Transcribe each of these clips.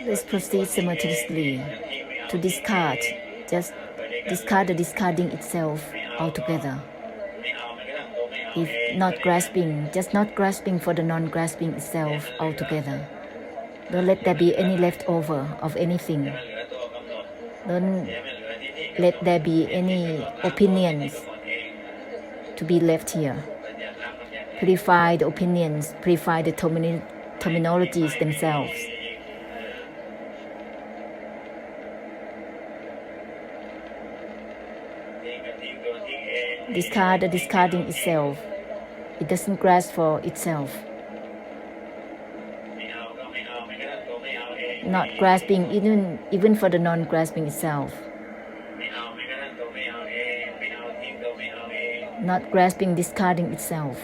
Let's proceed simultaneously to discard, just discard the discarding itself altogether. If not grasping, just not grasping for the non-grasping itself altogether. Don't let there be any leftover of anything. Don't let there be any opinions to be left here. Purify the opinions, purify the terminologies themselves. Discard the discarding itself. It doesn't grasp for itself. Not grasping even for the non-grasping itself. Not grasping, discarding itself.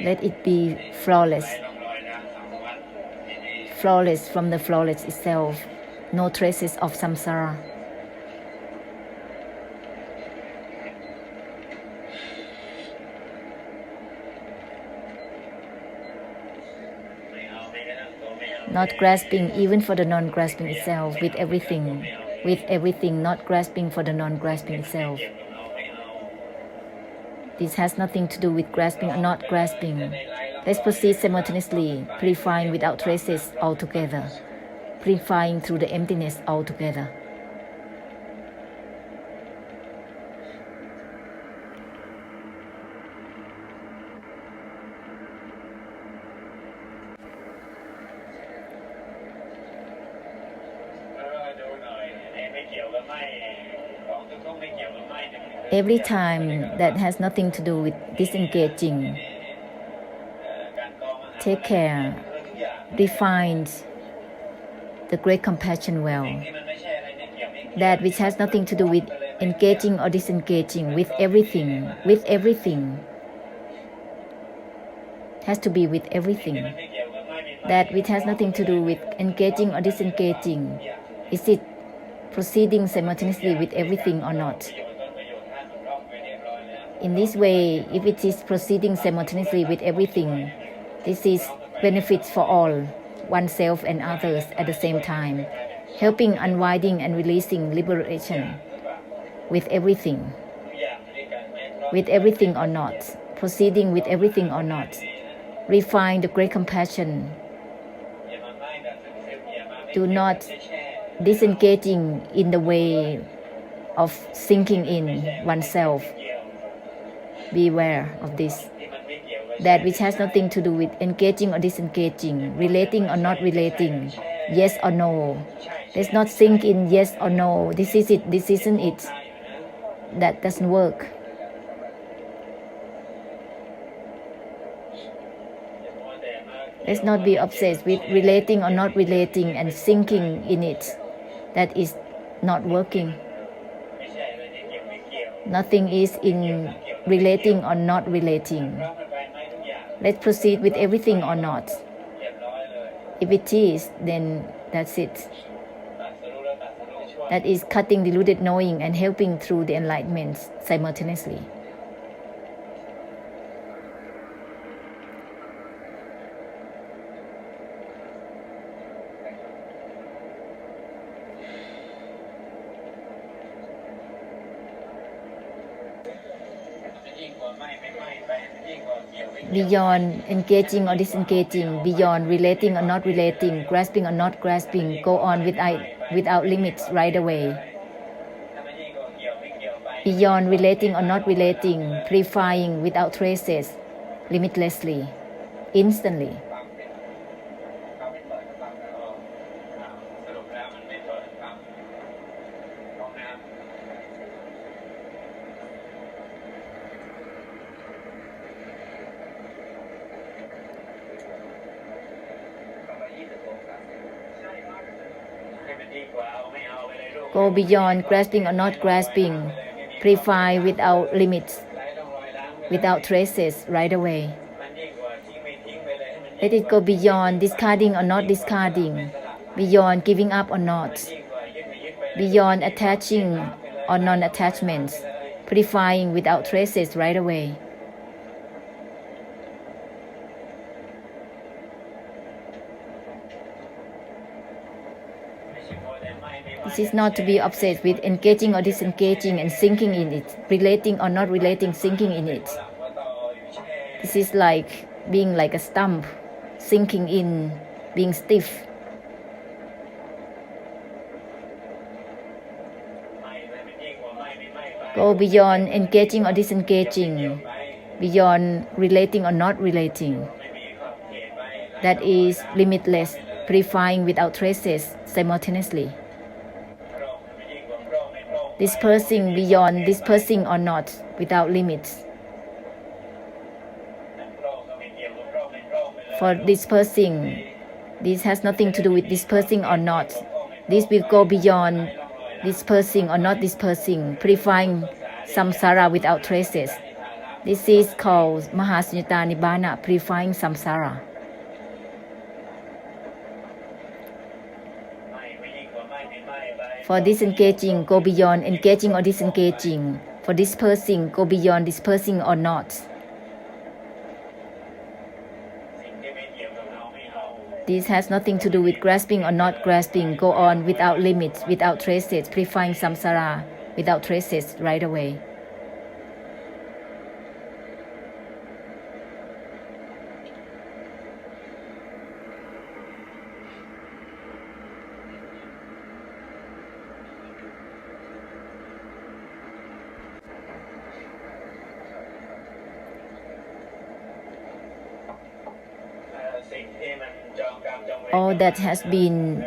Let it be flawless. Flawless from the flawless itself. No traces of samsara. Not grasping even for the non-grasping itself, with everything, not grasping for the non-grasping itself. This has nothing to do with grasping or not grasping. Let's proceed simultaneously, purifying without traces altogether, purifying through the emptiness altogether. Every time that has nothing to do with disengaging, take care, refine the great compassion well. That which has nothing to do with engaging or disengaging, with everything, has to be with everything. That which has nothing to do with engaging or disengaging, is it proceeding simultaneously with everything or not? In this way, if it is proceeding simultaneously with everything, this is benefits for all, oneself and others at the same time, helping unwinding and releasing liberation with everything or not, proceeding with everything or not. Refine the great compassion. Do not disengaging in the way of sinking in oneself. Beware of this. That which has nothing to do with engaging or disengaging, relating or not relating, yes or no. Let's not sink in yes or no. This is it, this isn't it. That doesn't work. Let's not be obsessed with relating or not relating and sinking in it. That is not working. Nothing is in relating or not relating. Let's proceed with everything or not. If it is, then that's it. That is cutting deluded knowing and helping through the enlightenment simultaneously. Beyond engaging or disengaging, beyond relating or not relating, grasping or not grasping, go on without limits right away. Beyond relating or not relating, purifying without traces, limitlessly, instantly. Go beyond grasping or not grasping, purify without limits, without traces right away. Let it go beyond discarding or not discarding, beyond giving up or not, beyond attaching or non-attachments, purifying without traces right away. This is not to be obsessed with engaging or disengaging and sinking in it, relating or not relating, sinking in it. This is like being like a stump, sinking in, being stiff. Go beyond engaging or disengaging, beyond relating or not relating. That is limitless, purifying without traces simultaneously. Dispersing beyond dispersing or not, without limits. For dispersing, this has nothing to do with dispersing or not. This will go beyond dispersing or not dispersing, purifying samsara without traces. This is called Mahasunyata Nibbana, purifying samsara. For disengaging, go beyond engaging or disengaging. For dispersing, go beyond dispersing or not. This has nothing to do with grasping or not grasping. Go on without limits, without traces, purifying samsara without traces right away. All that has been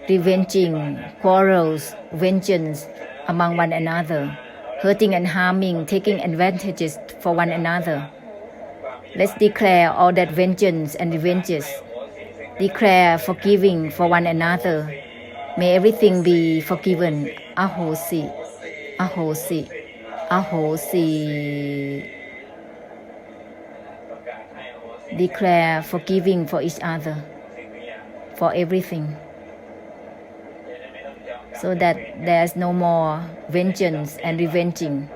revenging, quarrels, vengeance among one another, hurting and harming, taking advantages for one another. Let's declare all that vengeance and revenges. Declare forgiving for one another. May everything be forgiven. Ahosi, ahosi, ahosi. Declare forgiving for each other, for everything, so that there is no more vengeance and revenging.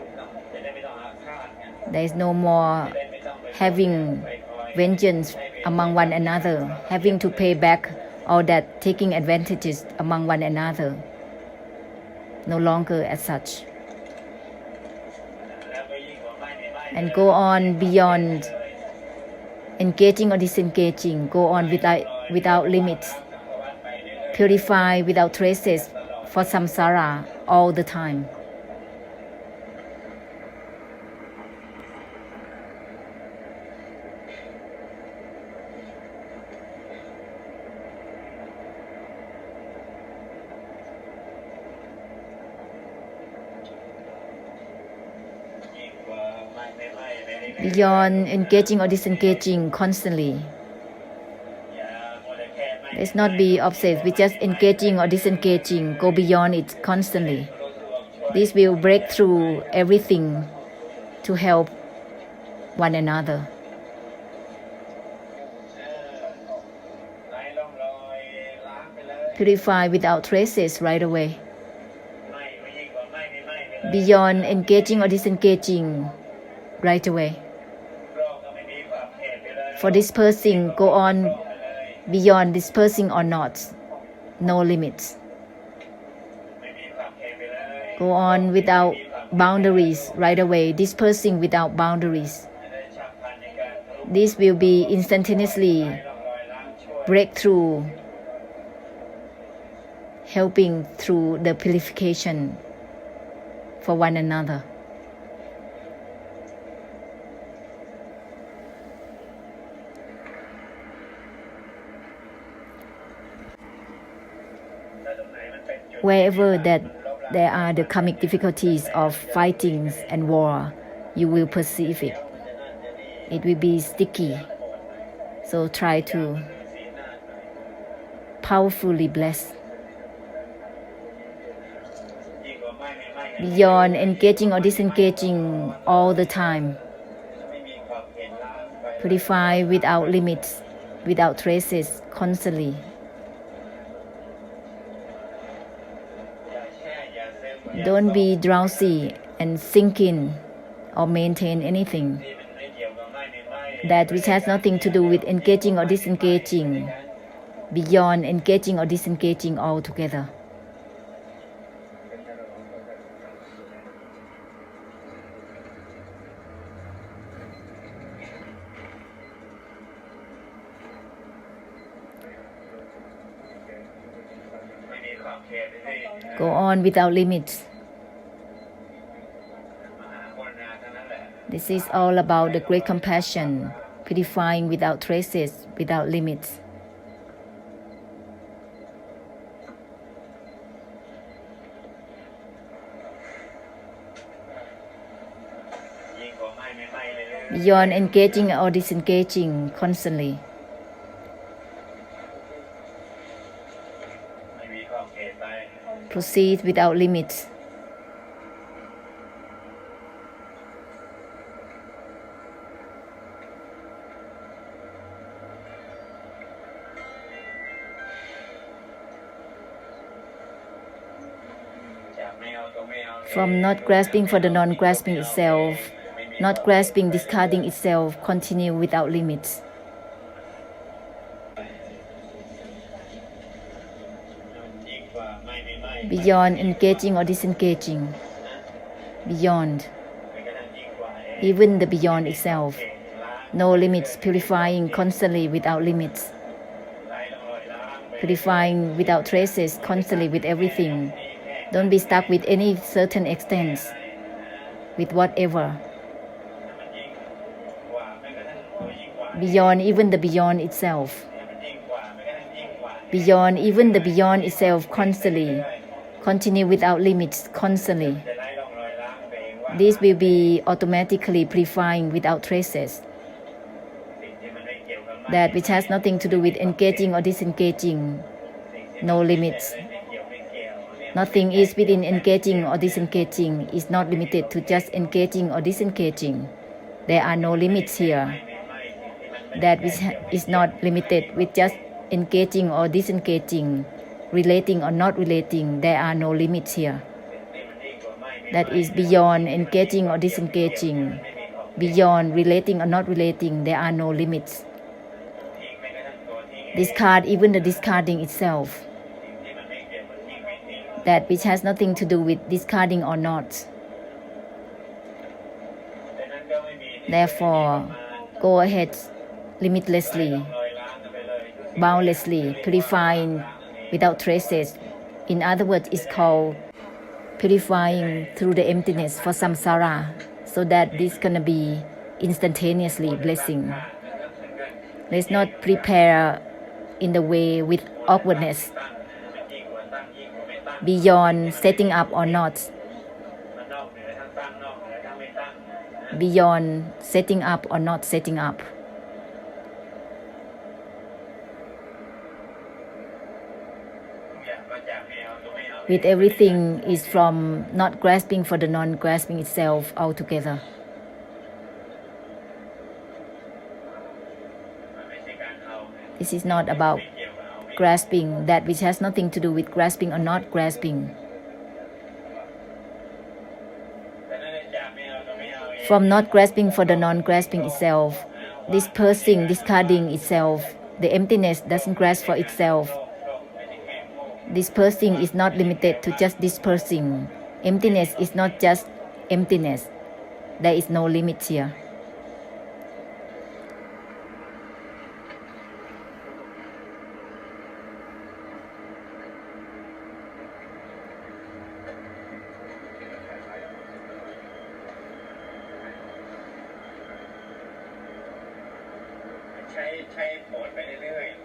There is no more having vengeance among one another, having to pay back all that, taking advantages among one another. No longer as such. And go on beyond engaging or disengaging, go on without limits, purify without traces for samsara all the time. Beyond engaging or disengaging constantly. Let's not be obsessed with just engaging or disengaging. Go beyond it constantly. This will break through everything to help one another. Purify without traces right away. Beyond engaging or disengaging right away. For dispersing, go on beyond dispersing or not. No limits. Go on without boundaries right away, dispersing without boundaries. This will be instantaneously breakthrough, helping through the purification for one another. Wherever that there are the karmic difficulties of fightings and war, you will perceive it. It will be sticky. So try to powerfully bless. Beyond engaging or disengaging all the time. Purify without limits, without traces, constantly. Don't be drowsy and sink in or maintain anything that which has nothing to do with engaging or disengaging, beyond engaging or disengaging altogether. Go on without limits. This is all about the great compassion, purifying without traces, without limits. Beyond engaging or disengaging constantly. Proceed without limits. From not grasping for the non-grasping itself, not grasping, discarding itself, continue without limits. Beyond engaging or disengaging, beyond, even the beyond itself, no limits, purifying constantly without limits, purifying without traces, constantly with everything. Don't be stuck with any certain extent, with whatever. Beyond even the beyond itself. Beyond even the beyond itself constantly. Continue without limits constantly. This will be automatically purifying without traces. That which has nothing to do with engaging or disengaging. No limits. Nothing is within engaging or disengaging. Is not limited to just engaging or disengaging. There are no limits here. That which is not limited with just engaging or disengaging, relating or not relating, there are no limits here. That is beyond engaging or disengaging, beyond relating or not relating, there are no limits. Discard even the discarding itself. That which has nothing to do with discarding or not. Therefore, go ahead limitlessly, boundlessly, purifying without traces. In other words, it's called purifying through the emptiness for samsara, so that this gonna be instantaneously blessing. Let's not prepare in the way with awkwardness, beyond setting up or not, beyond setting up or not setting up. With everything is from not grasping for the non-grasping itself altogether. This is not about grasping that which has nothing to do with grasping or not grasping. From not grasping for the non-grasping itself, dispersing, discarding itself, the emptiness doesn't grasp for itself. Dispersing is not limited to just dispersing. Emptiness is not just emptiness. There is no limit here.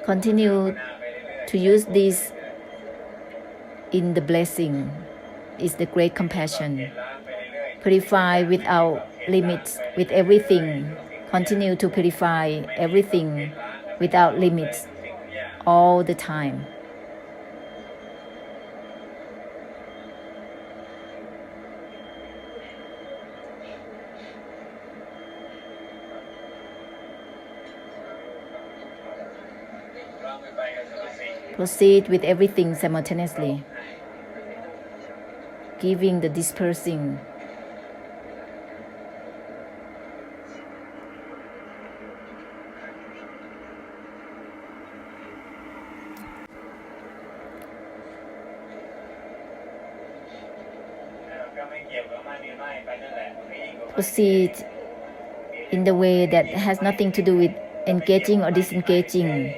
Continue to use this in the blessing is the great compassion. Purify without limits with everything. Continue to purify everything without limits all the time. Proceed with everything simultaneously, giving the dispersing. Proceed in the way that has nothing to do with engaging or disengaging,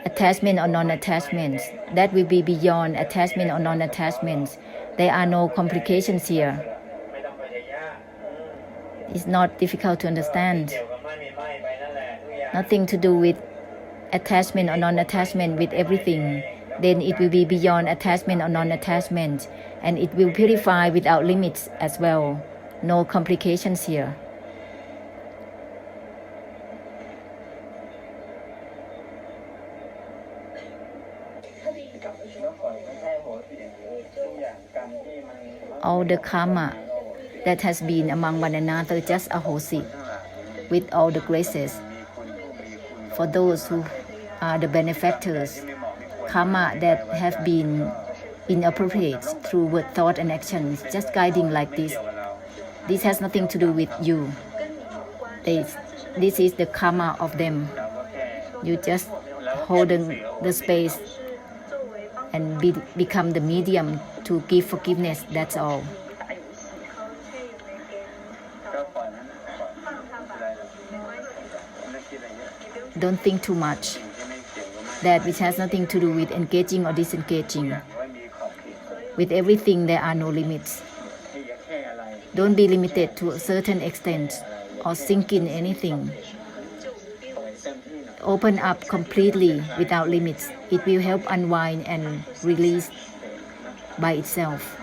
attachment or non-attachment. That will be beyond attachment or non-attachment. There are no complications here. It's not difficult to understand. Nothing to do with attachment or non-attachment with everything. Then it will be beyond attachment or non-attachment, and it will purify without limits as well. No complications here. All the karma that has been among one another just ahosi with all the graces. For those who are the benefactors, karma that have been inappropriate through word, thought, and actions, just guiding like this. This has nothing to do with you. This is the karma of them. You just hold the space and become the medium to give forgiveness, that's all. Don't think too much. That which has nothing to do with engaging or disengaging. With everything there are no limits. Don't be limited to a certain extent or sink in anything. Open up completely without limits. It will help unwind and release by itself.